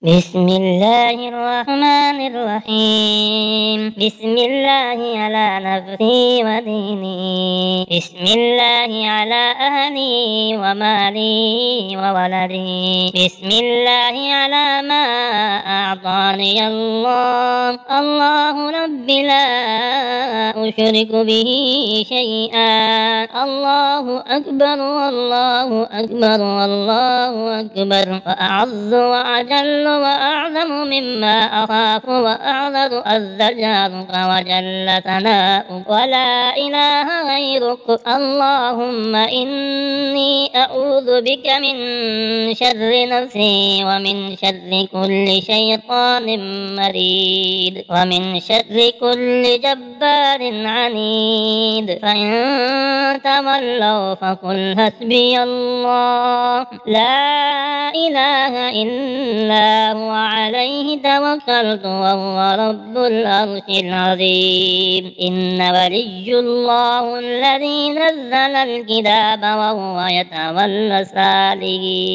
بسم الله الرحمن الرحيم. بسم الله على نفسي وديني، بسم الله على أهلي ومالي وولدي، بسم الله على ما أعطاني الله. الله ربي لا أشرك به شيئا. الله أكبر والله أكبر والله أكبر، وأعز وأجل وأعظم مما أخاف وأعظم الزجرك وجل ثناؤك ولا إله غيرك. اللهم إني أعوذ بك من شر نفسي ومن شر كل شيطان مريد ومن شر كل جبار عنيد. فإن تولوا فقل حسبي الله لا إله إلا هو عليه توكلت وهو رب العرش العظيم. إن ولي الله الذي نزل الكتاب وهو يتولى الصالحين.